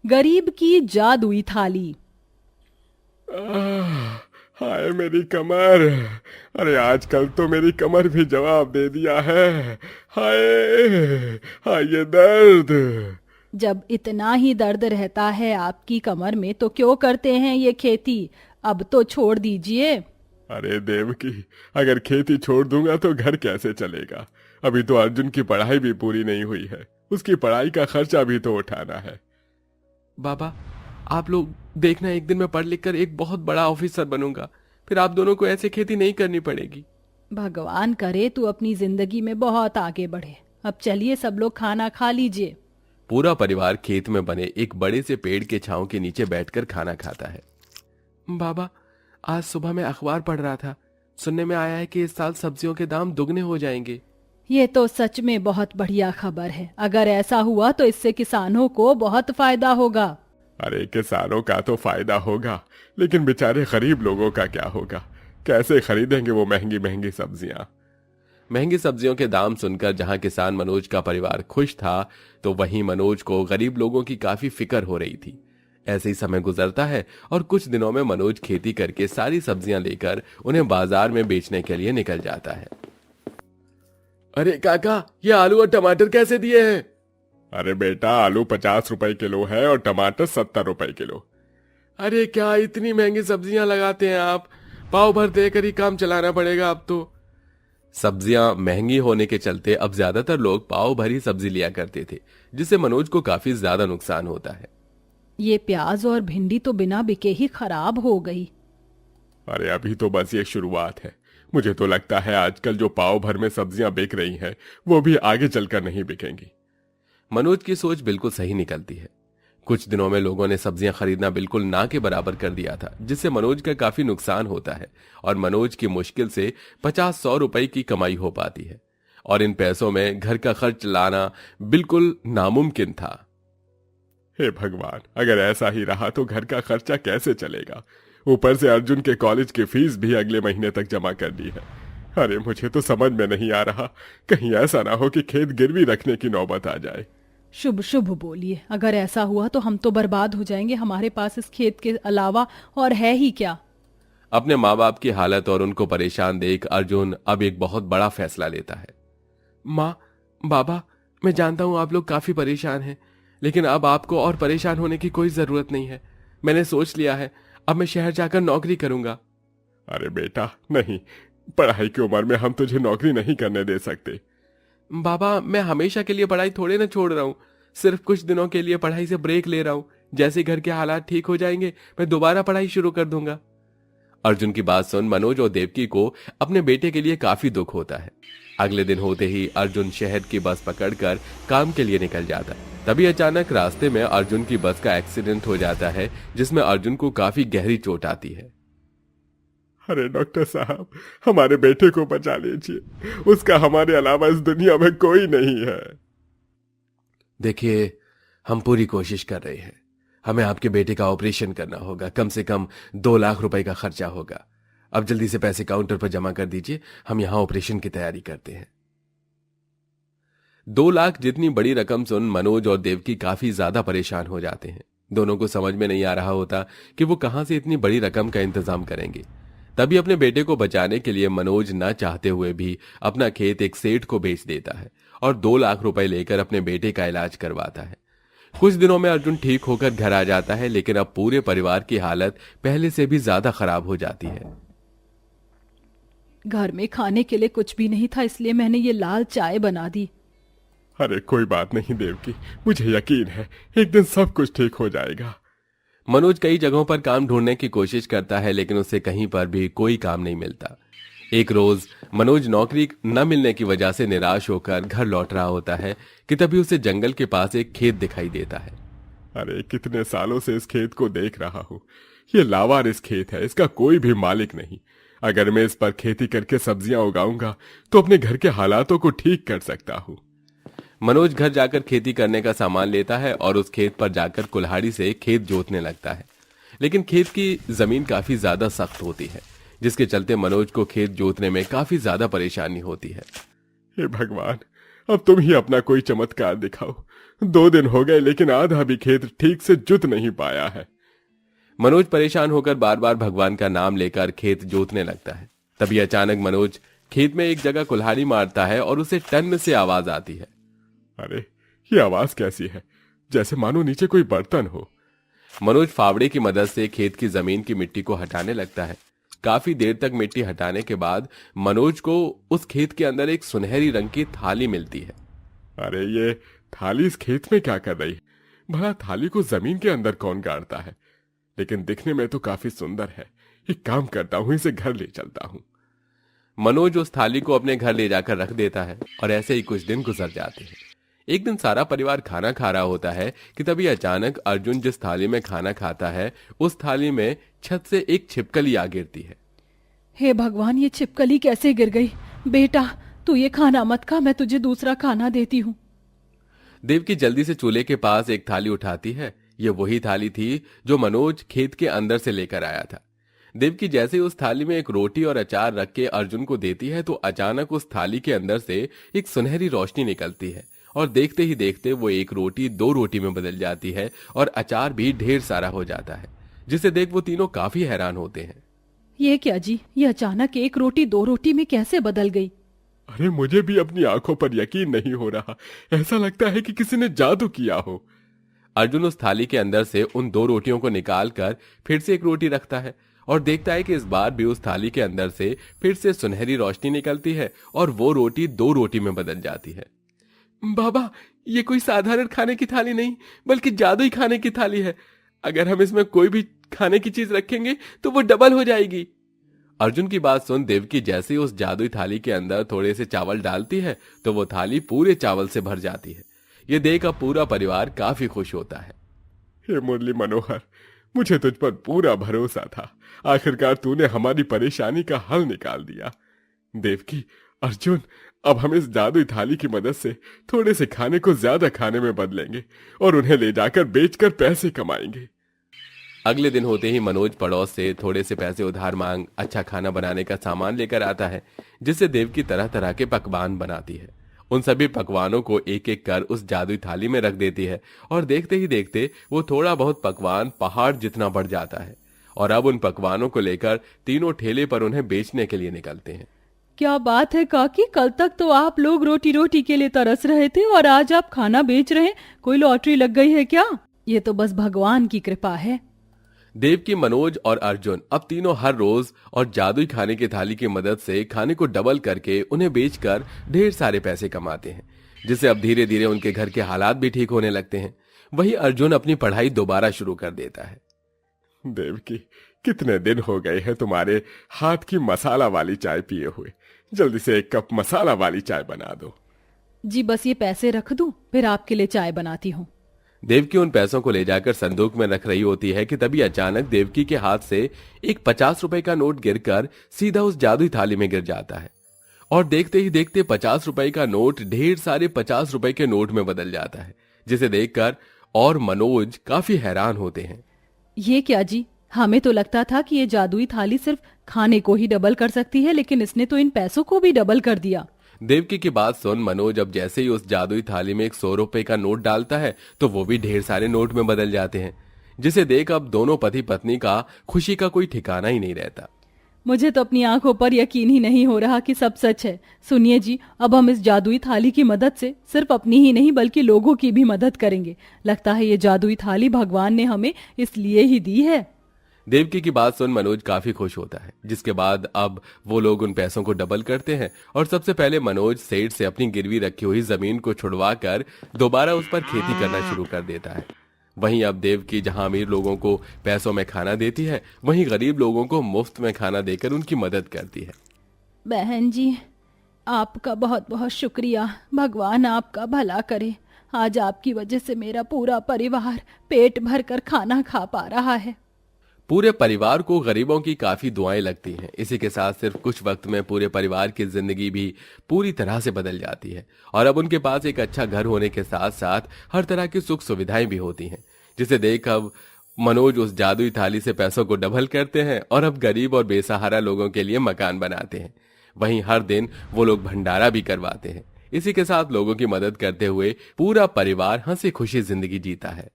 गरीब की जादुई थाली। आह, हाय मेरी कमर। अरे आजकल तो मेरी कमर भी जवाब दे दिया है। हाय हाय ये दर्द। जब इतना ही दर्द रहता है आपकी कमर में तो क्यों करते हैं ये खेती? अब तो छोड़ दीजिए। अरे देवकी, अगर खेती छोड़ दूंगा तो घर कैसे चलेगा? अभी तो अर्जुन की पढ़ाई भी पूरी नहीं हुई है, उसकी पढ़ाई का खर्चा भी तो उठाना है। बाबा, आप लोग देखना, एक दिन मैं पढ़ लिख कर एक बहुत बड़ा ऑफिसर बनूंगा, फिर आप दोनों को ऐसे खेती नहीं करनी पड़ेगी। भगवान करे तू अपनी जिंदगी में बहुत आगे बढ़े। अब चलिए सब लोग खाना खा लीजिए। पूरा परिवार खेत में बने एक बड़े से पेड़ के छांव के नीचे बैठकर खाना खाता है। बाबा, आज सुबह मैं अखबार पढ़ रहा था, सुनने में आया है कि इस साल सब्जियों के दाम दुगने हो जाएंगे। ये तो सच में बहुत बढ़िया खबर है। अगर ऐसा हुआ तो इससे किसानों को बहुत फायदा होगा। अरे किसानों का तो फायदा होगा, लेकिन बेचारे गरीब लोगों का क्या होगा? कैसे खरीदेंगे वो महंगी महंगी सब्जियां? महंगी सब्जियों के दाम सुनकर जहां किसान मनोज का परिवार खुश था, तो वहीं मनोज को गरीब लोगों की काफी फिक्र हो रही थी। ऐसे ही समय गुजरता है और कुछ दिनों में मनोज खेती करके सारी सब्जियां लेकर उन्हें बाजार में बेचने के लिए निकल जाता है। अरे काका, ये आलू और टमाटर कैसे दिए हैं? अरे बेटा, आलू 50 रुपए किलो है और टमाटर 70 रुपए किलो। अरे क्या इतनी महंगी सब्जियां लगाते हैं आप? पाव भर देकर ही काम चलाना पड़ेगा अब तो। सब्जियां महंगी होने के चलते अब ज्यादातर लोग पाव भरी सब्जी लिया करते थे, जिससे मनोज को काफी ज्यादा नुकसान होता है। ये प्याज और भिंडी तो बिना बिके ही खराब हो गई। अरे अभी तो बस ये शुरुआत है। मुझे तो लगता है आजकल जो पाव भर में सब्जियां बिक रही हैं वो भी आगे चलकर नहीं बिकेंगी। मनोज की सोच बिल्कुल सही निकलती है। कुछ दिनों में लोगों ने सब्जियां खरीदना बिल्कुल ना के बराबर कर दिया था, जिससे मनोज का काफी नुकसान होता है और मनोज की मुश्किल से 50-100 रुपए की कमाई हो पाती है, और इन पैसों में घर का खर्च लाना बिल्कुल नामुमकिन था। हे भगवान, अगर ऐसा ही रहा तो घर का खर्चा कैसे चलेगा? ऊपर से अर्जुन के कॉलेज की फीस भी अगले महीने तक जमा करनी है। अरे मुझे तो समझ में नहीं आ रहा, कहीं ऐसा ना हो कि खेत गिरवी रखने की नौबत आ जाए। शुभ शुभ बोलिए। अगर ऐसा हुआ तो हम तो बर्बाद हो जाएंगे। हमारे पास इस खेत के अलावा और है ही क्या? अपने माँ बाप की हालत और उनको परेशान देख अर्जुन अब एक बहुत बड़ा फैसला लेता है। माँ, बाबा, मैं जानता हूँ आप लोग काफी परेशान हैं, लेकिन अब आपको और परेशान होने की कोई जरूरत नहीं है। मैंने सोच लिया है, अब मैं शहर जाकर नौकरी करूंगा। अरे बेटा नहीं, पढ़ाई की उम्र में हम तुझे नौकरी नहीं करने दे सकते। बाबा, मैं हमेशा के लिए पढ़ाई थोड़े ना छोड़ रहा हूँ, सिर्फ कुछ दिनों के लिए पढ़ाई से ब्रेक ले रहा हूँ। जैसे घर के हालात ठीक हो जाएंगे मैं दोबारा पढ़ाई शुरू कर दूंगा। अर्जुन की बात सुन मनोज और देवकी को अपने बेटे के लिए काफी दुख होता है। अगले दिन होते ही अर्जुन शहर की बस पकड़कर काम के लिए निकल जाता है। तभी अचानक रास्ते में अर्जुन की बस का एक्सीडेंट हो जाता है, जिसमें अर्जुन को काफी गहरी चोट आती है। अरे डॉक्टर साहब, हमारे बेटे को बचा लीजिए, उसका हमारे अलावा इस दुनिया में कोई नहीं है। देखिए, हम पूरी कोशिश कर रहे हैं। हमें आपके बेटे का ऑपरेशन करना होगा, कम से कम 2 लाख रुपए का खर्चा होगा। अब जल्दी से पैसे काउंटर पर जमा कर दीजिए, हम यहां ऑपरेशन की तैयारी करते हैं। 2 लाख जितनी बड़ी रकम सुन मनोज और देवकी काफी ज्यादा परेशान हो जाते हैं। दोनों को समझ में नहीं आ रहा होता कि वो कहां से इतनी बड़ी रकम का इंतजाम करेंगे। तभी अपने बेटे को बचाने के लिए मनोज न चाहते हुए भी अपना खेत एक सेठ को बेच देता है और 2 लाख रुपए लेकर अपने बेटे का इलाज करवाता है। कुछ दिनों में अर्जुन ठीक होकर घर आ जाता है, लेकिन अब पूरे परिवार की हालत पहले से भी ज्यादा खराब हो जाती है। घर में खाने के लिए कुछ भी नहीं था, इसलिए मैंने ये लाल चाय बना दी। अरे कोई बात नहीं देवकी, मुझे यकीन है एक दिन सब कुछ ठीक हो जाएगा। मनोज कई जगहों पर काम ढूंढने की कोशिश करता है, लेकिन उसे कहीं पर भी कोई काम नहीं मिलता। एक रोज मनोज नौकरी न मिलने की वजह से निराश होकर घर लौट रहा होता है कि तभी उसे जंगल के पास एक खेत दिखाई देता है। अरे कितने सालों से इस खेत को देख रहा हूँ। ये लावारिस खेत है, इसका कोई भी मालिक नहीं। अगर मैं इस पर खेती करके सब्जियां उगाऊंगा तो अपने घर के हालातों को ठीक कर सकता हूँ। मनोज घर जाकर खेती करने का सामान लेता है और उस खेत पर जाकर कुल्हाड़ी से खेत जोतने लगता है, लेकिन खेत की जमीन काफी ज्यादा सख्त होती है, जिसके चलते मनोज को खेत जोतने में काफी ज्यादा परेशानी होती है। हे भगवान, अब तुम ही अपना कोई चमत्कार दिखाओ। 2 दिन हो गए लेकिन आधा भी खेत ठीक से जुत नहीं पाया है। मनोज परेशान होकर बार बार भगवान का नाम लेकर खेत जोतने लगता है। तभी अचानक मनोज खेत में एक जगह कुल्हाड़ी मारता है और उसे टन से आवाज आती है। अरे ये आवाज कैसी है, जैसे मानो नीचे कोई बर्तन हो। मनोज फावड़े की मदद से खेत की जमीन की मिट्टी को हटाने लगता है। काफी देर तक मिट्टी हटाने के बाद मनोज को उस खेत के अंदर एक सुनहरी रंग की थाली मिलती है। अरे ये थाली इस खेत में क्या कर रही है? भला थाली को जमीन के अंदर कौन गाड़ता है? लेकिन दिखने में तो काफी सुंदर है। एक काम करता हूं, इसे घर ले चलता हूं। मनोज उस थाली को अपने घर ले जाकर रख देता है और ऐसे ही कुछ दिन गुजर जाते हैं। एक दिन सारा परिवार खाना खा रहा होता है कि तभी अचानक अर्जुन जिस थाली में खाना खाता है उस थाली में छत से एक छिपकली आ गिरती है। हे भगवान, ये छिपकली कैसे गिर गई? बेटा तू ये खाना मत खा, मैं तुझे दूसरा खाना देती हूँ। देवकी जल्दी से चूल्हे के पास एक थाली उठाती है। यह वही थाली थी जो मनोज खेत के अंदर से लेकर आया था। देवकी जैसे ही उस थाली में एक रोटी और अचार रख के अर्जुन को देती है तो अचानक उस थाली के अंदर से एक सुनहरी रोशनी निकलती है और देखते ही देखते वो एक रोटी 2 रोटी में बदल जाती है और अचार भी ढेर सारा हो जाता है, जिसे देख वो तीनों काफी हैरान होते हैं। ये क्या जी, ये अचानक एक रोटी 2 रोटी में कैसे बदल गई? अरे मुझे भी अपनी आंखों पर यकीन नहीं हो रहा। ऐसा लगता है कि किसी ने जादू किया हो। अर्जुन उस थाली के अंदर से उन 2 रोटियों को निकाल कर फिर से एक रोटी रखता है और देखता है कि इस बार भी उस थाली के अंदर से फिर से सुनहरी रोशनी निकलती है और वो रोटी 2 रोटी में बदल जाती है। बाबा, ये कोई साधारण खाने की थाली नहीं बल्कि जादुई खाने की थाली है। अगर हम इसमें कोई भी खाने की चीज रखेंगे तो वो डबल हो जाएगी। अर्जुन की बात सुन देवकी जैसे ही उस जादुई थाली के अंदर थोड़े से चावल डालती है तो वो थाली पूरे चावल से भर जाती है। ये देख अब पूरा परिवार काफी खुश होता है। हे मुरली मनोहर, मुझे तुझ पर पूरा भरोसा था। आखिरकार तूने हमारी परेशानी का हल निकाल दिया। देवकी, अर्जुन, अब हम इस जादुई थाली की मदद से थोड़े से खाने को ज्यादा खाने में बदलेंगे और उन्हें ले जाकर बेचकर पैसे कमाएंगे। अगले दिन होते ही मनोज पड़ोस से थोड़े से पैसे उधार मांग अच्छा खाना बनाने का सामान लेकर आता है, जिससे देवकी तरह तरह के पकवान बनाती है। उन सभी पकवानों को एक एक कर उस जादुई थाली में रख देती है और देखते ही देखते वो थोड़ा बहुत पकवान पहाड़ जितना बढ़ जाता है और अब उन पकवानों को लेकर तीनों ठेले पर उन्हें बेचने के लिए निकलते हैं। क्या बात है काकी, कल तक तो आप लोग रोटी रोटी के लिए तरस रहे थे और आज आप खाना बेच रहे हैं। कोई लॉटरी लग गई है क्या? ये तो बस भगवान की कृपा है। देवकी, मनोज और अर्जुन अब तीनों हर रोज और जादुई खाने की थाली की मदद से खाने को डबल करके उन्हें बेचकर ढेर सारे पैसे कमाते हैं, जिससे अब धीरे धीरे उनके घर के हालात भी ठीक होने लगते हैं। वहीं अर्जुन अपनी पढ़ाई दोबारा शुरू कर देता है। देवकी, कितने दिन हो गए हैं तुम्हारे हाथ की मसाला वाली चाय पिए हुए। जल्दी से 1 कप मसाला वाली चाय बना दो। जी बस ये पैसे रख दूं, फिर आपके लिए चाय बनाती हूँ। देवकी उन पैसों को ले जाकर संदूक में रख रही होती है कि तभी अचानक देवकी के हाथ से एक 50 रुपए का नोट गिरकर सीधा उस जादुई थाली में गिर जाता है और देखते ही देखते 50 रुपए का नोट ढेर सारे 50 रुपए के नोट में बदल जाता है, जिसे देखकर और मनोज काफी हैरान होते हैं। ये क्या जी, हमें तो लगता था कि ये जादुई थाली सिर्फ खाने को ही डबल कर सकती है, लेकिन इसने तो इन पैसों को भी डबल कर दिया। देवकी की बात सुन मनोज अब जैसे ही उस जादुई थाली में एक 100 रुपए का नोट डालता है तो वो भी ढेर सारे नोट में बदल जाते हैं, जिसे देख अब दोनों पति पत्नी का खुशी का कोई ठिकाना ही नहीं रहता। मुझे तो अपनी आंखों पर यकीन ही नहीं हो रहा कि सब सच है। सुनिए जी, अब हम इस जादुई थाली की मदद से सिर्फ अपनी ही नहीं बल्कि लोगों की भी मदद करेंगे। लगता है ये जादुई थाली भगवान ने हमें इसलिए ही दी है। देवकी की बात सुन मनोज काफी खुश होता है, जिसके बाद अब वो लोग उन पैसों को डबल करते हैं और सबसे पहले मनोज सेठ से अपनी गिरवी रखी हुई जमीन को छुड़वा कर दोबारा उस पर खेती करना शुरू कर देता है। वहीं अब देवकी जहां अमीर लोगों को पैसों में खाना देती है, वहीं गरीब लोगों को मुफ्त में खाना देकर उनकी मदद करती है। बहन जी, आपका बहुत बहुत शुक्रिया। भगवान आपका भला करे। आज आपकी वजह से मेरा पूरा परिवार पेट भर कर खाना खा पा रहा है। पूरे परिवार को गरीबों की काफी दुआएं लगती हैं। इसी के साथ सिर्फ कुछ वक्त में पूरे परिवार की जिंदगी भी पूरी तरह से बदल जाती है और अब उनके पास एक अच्छा घर होने के साथ साथ हर तरह की सुख सुविधाएं भी होती हैं, जिसे देख अब मनोज उस जादुई थाली से पैसों को डबल करते हैं और अब गरीब और बेसहारा लोगों के लिए मकान बनाते हैं। वहीं हर दिन वो लोग भंडारा भी करवाते हैं। इसी के साथ लोगों की मदद करते हुए पूरा परिवार हंसी खुशी जिंदगी जीता है।